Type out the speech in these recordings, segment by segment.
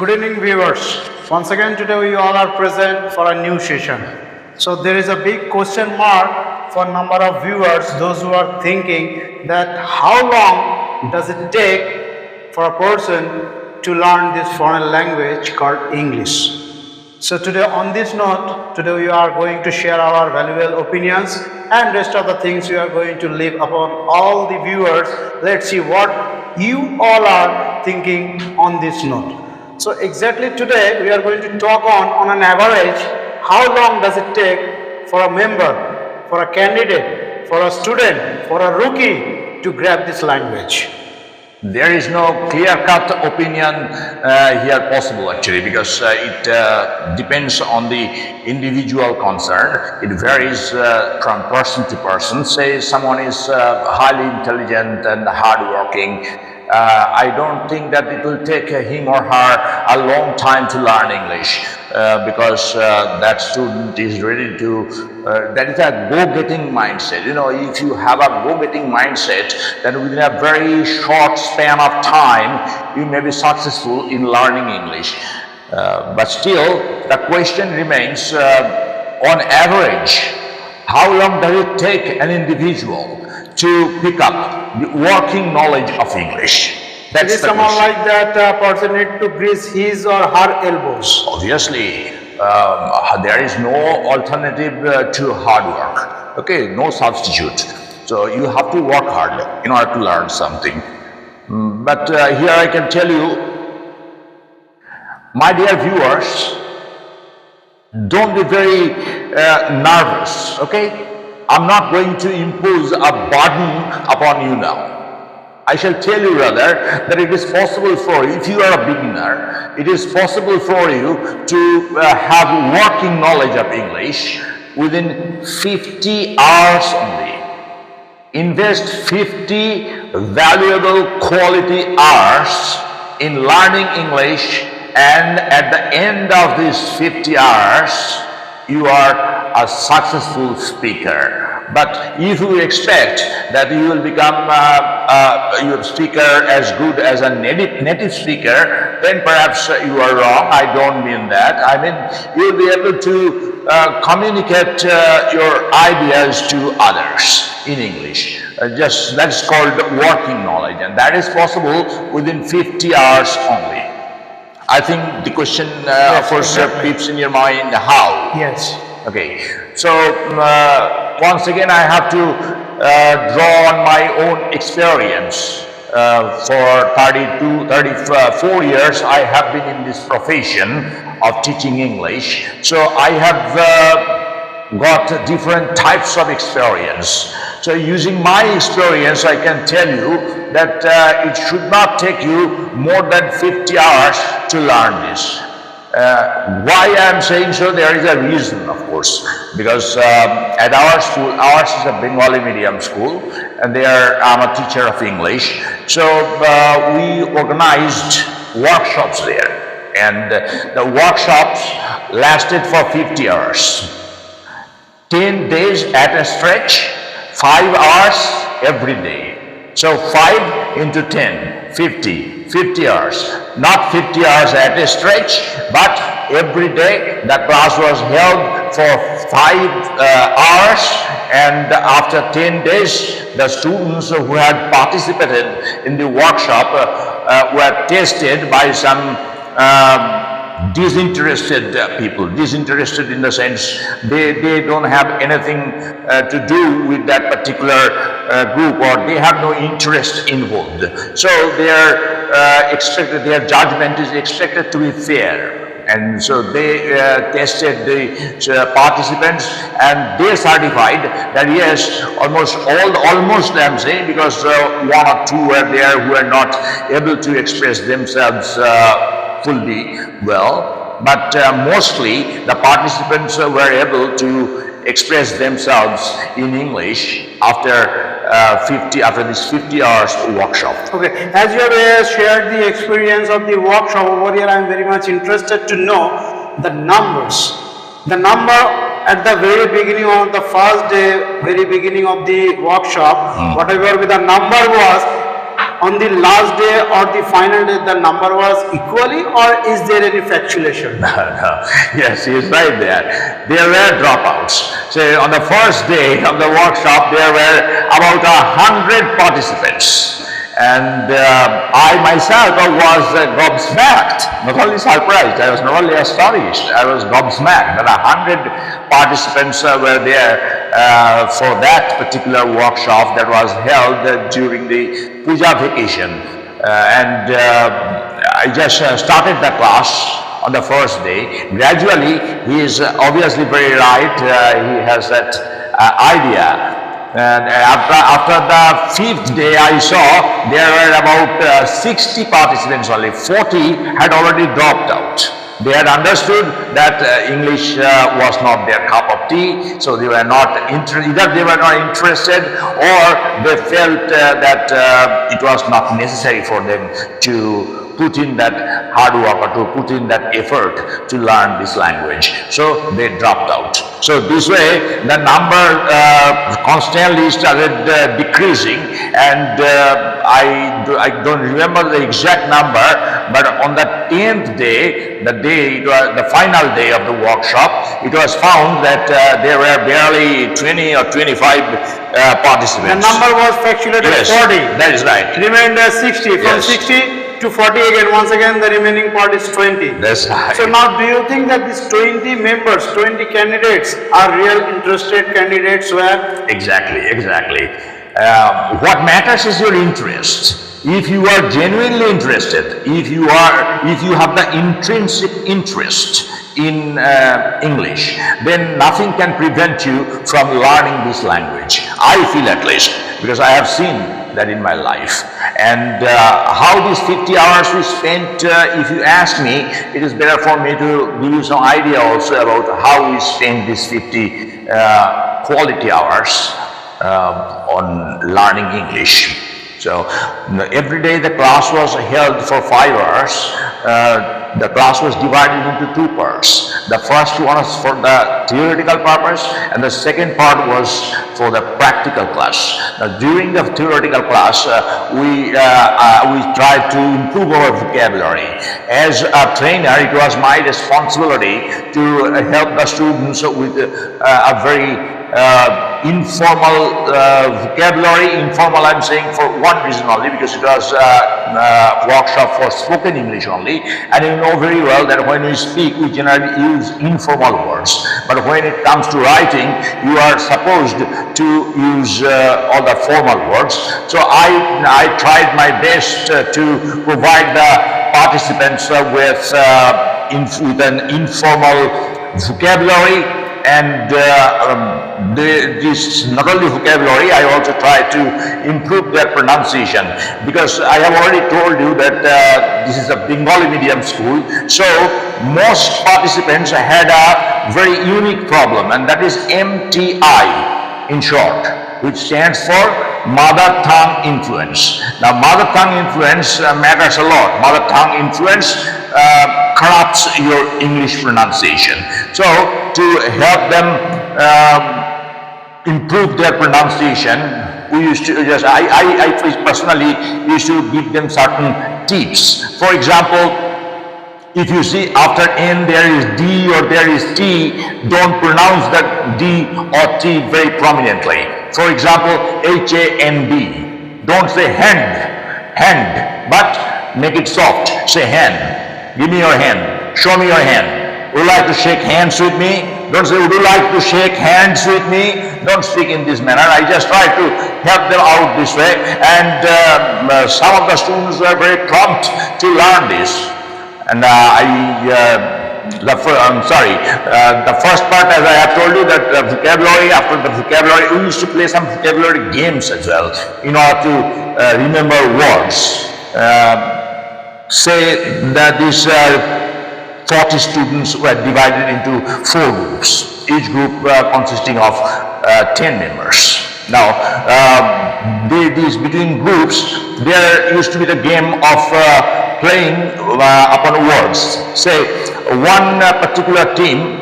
Good evening, viewers. Once again, today we all are present for a new session. So there is a big question mark for number of viewers, those who are thinking that how long does it take for a person to learn this foreign language called English. So today on this note, today we are going to share our valuable opinions and rest of the things we are going to leave upon all the viewers. Let's see what you all are thinking on this note. So exactly today we are going to talk on an average, how long does it take for a member, for a candidate, for a student, for a rookie to grab this language? There is no clear-cut opinion here possible actually, because it depends on the individual concerned. It varies from person to person. Say someone is highly intelligent and hardworking. I don't think that it will take him or her a long time to learn English because that student is ready to, that is a go-getting mindset. You know, if you have a go-getting mindset, then within a very short span of time, you may be successful in learning English. But still, the question remains, on average, how long does it take an individual to pick up the working knowledge of English? That's is someone question. Like that person need to grease his or her elbows? Obviously, there is no alternative to hard work. Okay, no substitute. So you have to work hard in order to learn something. But here I can tell you, my dear viewers, don't be very nervous, okay? I'm not going to impose a burden upon you now. I shall tell you rather that it is possible for you, if you are a beginner, it is possible for you to have working knowledge of English within 50 hours only. Invest 50 valuable quality hours in learning English, and at the end of these 50 hours, you are a successful speaker. But if you expect that you will become your speaker as good as a native speaker, then perhaps you are wrong. I don't mean that. I mean, you will be able to communicate your ideas to others in English. That's called working knowledge, and that is possible within 50 hours only. I think the question, yes, of course, exactly, peeps in your mind, how? Yes. Okay, so once again I have to draw on my own experience. For 34 years I have been in this profession of teaching English. So I have got different types of experience. So using my experience, I can tell you that it should not take you more than 50 hours to learn this. Why I am saying so, there is a reason, of course, because at our school, ours is a Bengali medium school, and I'm a teacher of English, so we organized workshops there, and the workshops lasted for 50 hours, 10 days at a stretch, 5 hours every day. So 5 into 10, 50 hours. Not 50 hours at a stretch, but every day the class was held for 5 hours, and after 10 days, the students who had participated in the workshop were tested by some disinterested people. Disinterested in the sense they don't have anything to do with that particular group, or they have no interest involved. So their judgment is expected to be fair. And so they tested the participants, and they certified that yes, almost I'm saying, because 1 or 2 were there who were not able to express themselves fully well, but mostly the participants were able to express themselves in English after this 50 hours workshop. Okay, as you have shared the experience of the workshop over here, I am very much interested to know the numbers. The number at the very beginning of the first day, very beginning of the workshop, whatever the number was, on the last day or the final day the number was equally, or is there any fluctuation? No. Yes, he's right there. There were dropouts. So on the first day of the workshop, there were about 100 participants. And I myself was gobsmacked, not only surprised, I was not only astonished, I was gobsmacked that 100 participants were there for that particular workshop that was held during the Puja vacation. I just started the class on the first day. Gradually, he is obviously very right, he has that idea. And after the 5th day, I saw there were about 60 participants only. 40 had already dropped out. They had understood that English was not their cup of tea, so they were not either they were not interested, or they felt that it was not necessary for them to put in that hard work or to put in that effort to learn this language. So they dropped out. So this way the number constantly started decreasing, and I don't remember the exact number, but on the 10th day, the final day of the workshop, it was found that there were barely 20 or 25 The participants. number was fluctuated Yes, 40. that is right. Remained as 60. From Yes. 60 to 40 again, once again the remaining part is 20. That's right. So now do you think that these 20 members, 20 candidates are real interested candidates where Exactly. What matters is your interest. If you are genuinely interested, if you have the intrinsic interest in English, then nothing can prevent you from learning this language. I feel, at least, because I have seen that in my life. And how these 50 hours we spent, if you ask me, it is better for me to give you some idea also about how we spent these 50 quality hours on learning English. So every day the class was held for 5 hours. The class was divided into 2 parts. The first one was for the theoretical purpose, and the second part was for the practical class. Now, during the theoretical class, we tried to improve our vocabulary. As a trainer, it was my responsibility to help the students with a very informal vocabulary. Informal, I'm saying, for one reason only, because it was a workshop for spoken English only, and you know very well that when we speak, we generally use informal words, but when it comes to writing, you are supposed to use all the formal words. So I tried my best to provide the participants with an informal vocabulary. And this not only vocabulary, I also try to improve their pronunciation, because I have already told you that this is a Bengali medium school, so most participants had a very unique problem, and that is MTI in short, which stands for Mother Tongue Influence. Now, Mother Tongue Influence matters a lot. Mother Tongue Influence corrupts your English pronunciation. So, to help them improve their pronunciation, we used to I personally used to give them certain tips. For example, if you see after N there is D or there is T, don't pronounce that D or T very prominently. For example, HAND. Don't say hand, but make it soft. Say hand. Give me your hand. Show me your hand. Would you like to shake hands with me? Don't say, would you like to shake hands with me? Don't speak in this manner. I just try to help them out this way. And some of the students were very prompt to learn this. And the first part, as I have told you, that vocabulary, after the vocabulary, we used to play some vocabulary games as well in order to remember words. Say that these 40 students were divided into 4 groups, each group consisting of 10 members. Now, between groups, there used to be the game of playing upon words. Say, one particular team,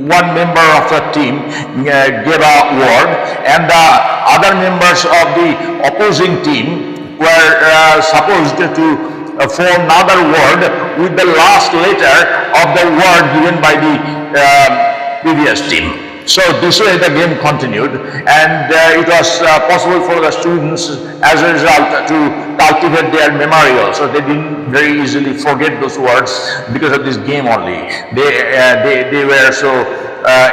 one member of the team gave a word, and the other members of the opposing team were supposed to form another word with the last letter of the word given by the previous team. So this way the game continued, and it was possible for the students as a result to cultivate their memory also. They didn't very easily forget those words because of this game only. They were so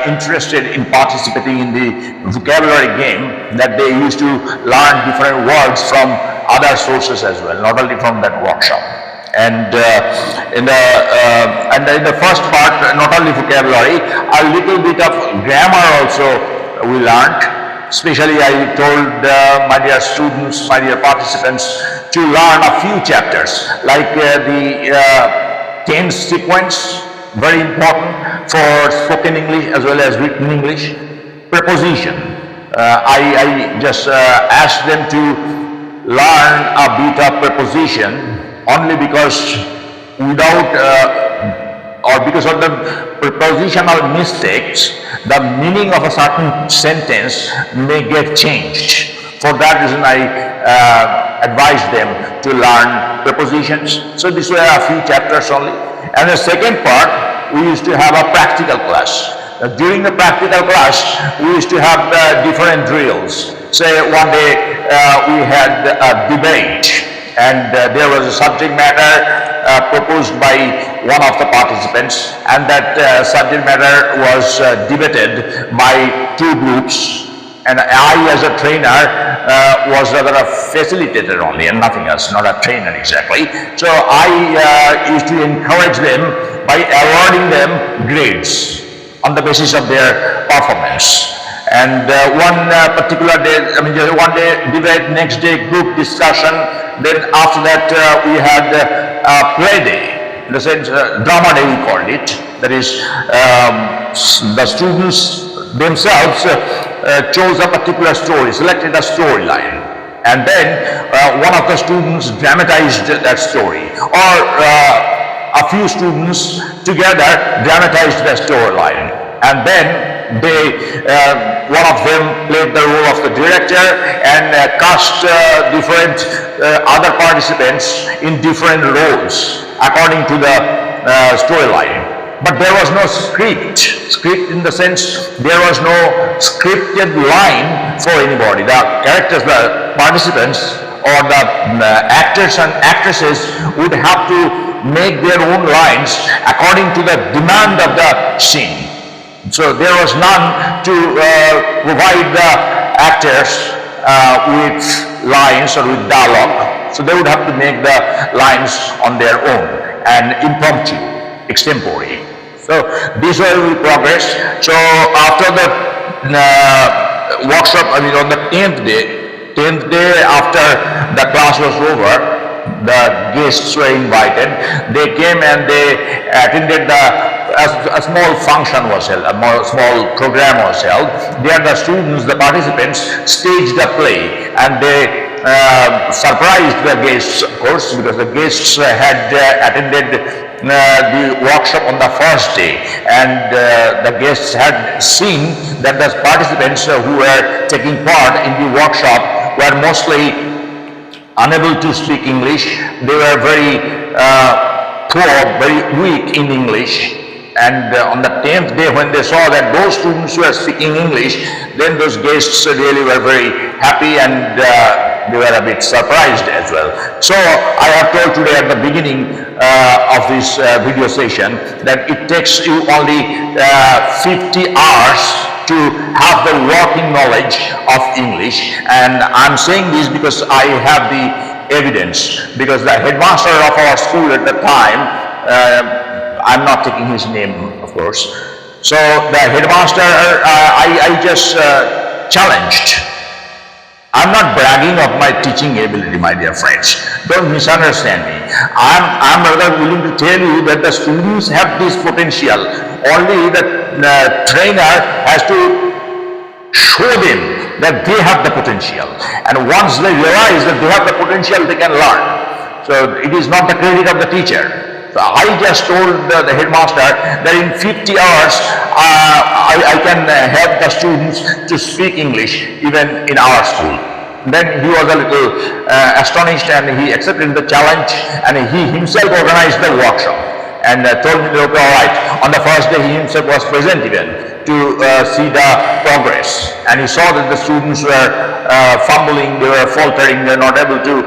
interested in participating in the vocabulary game that they used to learn different words from other sources as well, not only from that workshop. And in the first part, not only vocabulary, a little bit of grammar also we learned. Especially I told my dear students, my dear participants, to learn a few chapters, like the tense sequence, very important for spoken English as well as written English. Preposition. I just asked them to learn a bit of preposition only because without or because of the prepositional mistakes, the meaning of a certain sentence may get changed. For that reason, I advised them to learn prepositions. So these were a few chapters only. And the second part, we used to have a practical class. During the practical class, we used to have different drills. Say one day we had a debate, and there was a subject matter proposed by one of the participants, and that subject matter was debated by two groups, and I as a trainer was rather a facilitator only and nothing else, not a trainer exactly. So I used to encourage them by awarding them grades on the basis of their performance. And one particular day, just one day debate, next day group discussion, then after that we had a play day, in the sense drama day we called it. That is, the students themselves chose a particular story, selected a storyline, and then one of the students dramatized that story, or a few students together dramatized the storyline, and then one of them played the role of the director and cast different other participants in different roles according to the storyline. But there was no script in the sense there was no scripted line for anybody. The characters, the participants, or the actors and actresses would have to make their own lines according to the demand of the scene. So there was none to provide the actors with lines or with dialogue. So they would have to make the lines on their own and impromptu, extempore. So this way we progress. So after the workshop, on the 10th day after the class was over, the guests were invited. They came and they attended a small function was held, a small program was held. There the students, the participants, staged a play, and they surprised the guests, of course, because the guests had attended the workshop on the first day, and the guests had seen that the participants who were taking part in the workshop were mostly unable to speak English. They were very poor, very weak in English. And on the 10th day, when they saw that those students were speaking English, then those guests really were very happy, and they were a bit surprised as well. So I have told today at the beginning of this video session that it takes you only 50 hours to have the working knowledge of English. And I'm saying this because I have the evidence, because the headmaster of our school at the time, I'm not taking his name, of course. So the headmaster, I just challenged. I'm not bragging of my teaching ability, my dear friends. Don't misunderstand me. I'm rather willing to tell you that the students have this potential. Only the trainer has to show them that they have the potential. And once they realize that they have the potential, they can learn. So it is not the credit of the teacher. So I just told the headmaster that in 50 hours I can help the students to speak English even in our school. Then he was a little astonished and he accepted the challenge and he himself organized the workshop and told me, okay, all right. On the first day he himself was present even to see the progress, and he saw that the students were fumbling, they were faltering, they were not able to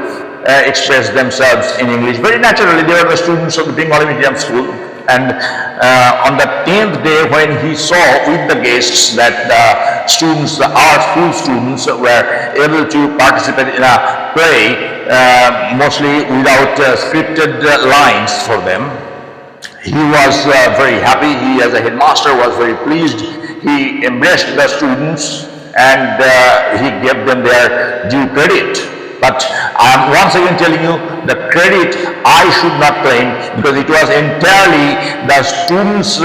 express themselves in English. Very naturally, they were the students of the Bengali medium school. And on the 10th day, when he saw with the guests that the students, our school students, were able to participate in a play, mostly without scripted lines for them, he was very happy. He, as a headmaster, was very pleased. He embraced the students and he gave them their due credit. But I am once again telling you, the credit I should not claim, because it was entirely the students'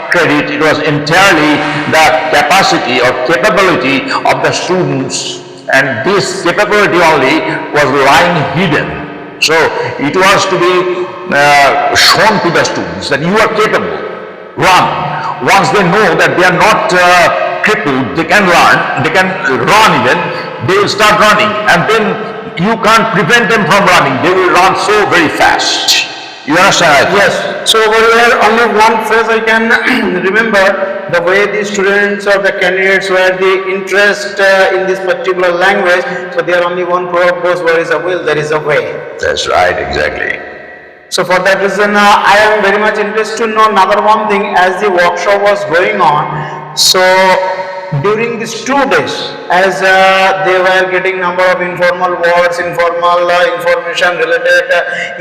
credit, it was entirely the capacity or capability of the students, and this capability only was lying hidden. So it was to be shown to the students that you are capable, run. Once they know that they are not crippled, they can learn, they can run even, they will start running, and then you can't prevent them from running. They will run so very fast. You understand? Yes. So over here, only one phrase I can remember, the way the students or the candidates were the interest in this particular language. So there only one proverb goes, where is a will, there is a way. That's right, exactly. So for that reason, I am very much interested to know another one thing as the workshop was going on. So during these 2 days, as they were getting number of informal words, informal information related,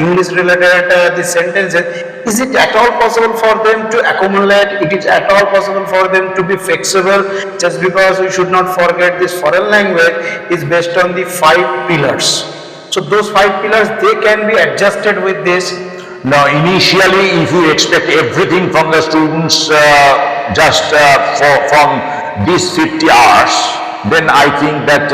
English related the sentences, is it at all possible for them to accumulate? It is at all possible for them to be flexible? Just because we should not forget this foreign language is based on the 5 pillars. So those 5 pillars, they can be adjusted with this. Now, initially, if you expect everything from the students from these 50 hours, then I think that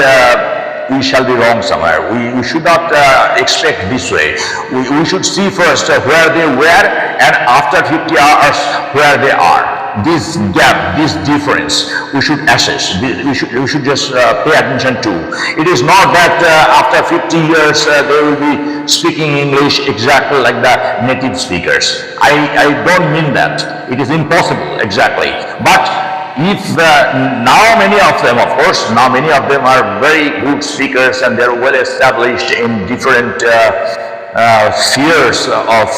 we shall be wrong somewhere. We should not expect this way. We should see first where they were, and after 50 hours where they are. This gap, this difference, we should assess. We should just pay attention to. It is not that after 50 years they will be speaking English exactly like the native speakers. I don't mean that. It is impossible exactly. But if now many of them, of course, now many of them are very good speakers and they're well established in different spheres of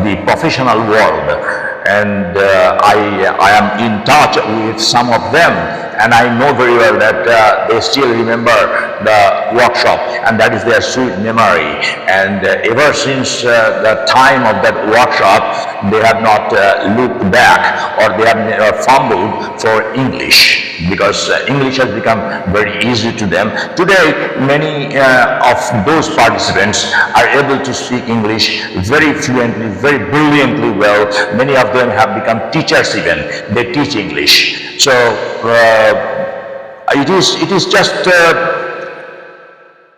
the professional world. And I am in touch with some of them, and I know very well that they still remember the workshop, and that is their sweet memory. And ever since the time of that workshop, they have not looked back, or they have never fumbled for English, because English has become very easy to them. Today, many of those participants are able to speak English very fluently, very brilliantly well. Many of them have become teachers even. They teach English. So it is just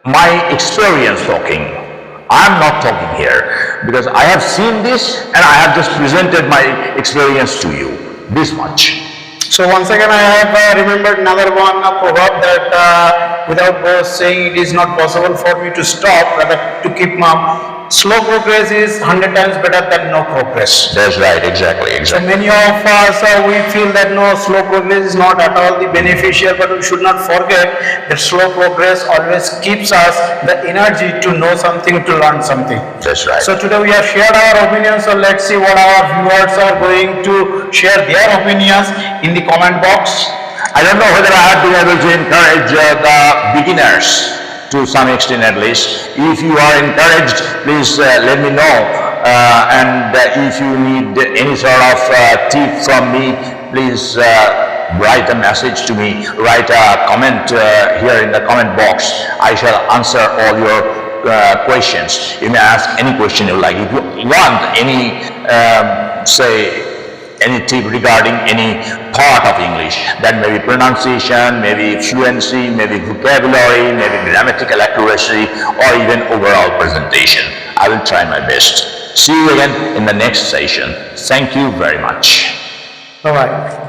my experience talking. I am not talking here because I have seen this and I have just presented my experience to you. This much. So once again, I have remembered another one proverb that without saying it is not possible for me to stop, rather to keep mum. Slow progress is 100 times better than no progress. That's right, exactly. So many of us, we feel that no, slow progress is not at all the beneficial, but we should not forget that slow progress always keeps us the energy to know something, to learn something. That's right. So today we have shared our opinions, so let's see what our viewers are going to share their opinions in the comment box. I don't know whether I have been able to encourage the beginners to some extent at least. If you are encouraged, please let me know. And if you need any sort of tip from me, please write a message to me, write a comment here in the comment box. I shall answer all your questions. You may ask any question you like. If you want any, say, any tip regarding any part of English, that may be pronunciation, maybe fluency, maybe vocabulary, maybe grammatical accuracy, or even overall presentation, I will try my best. See you again in the next session. Thank you very much. Bye-bye.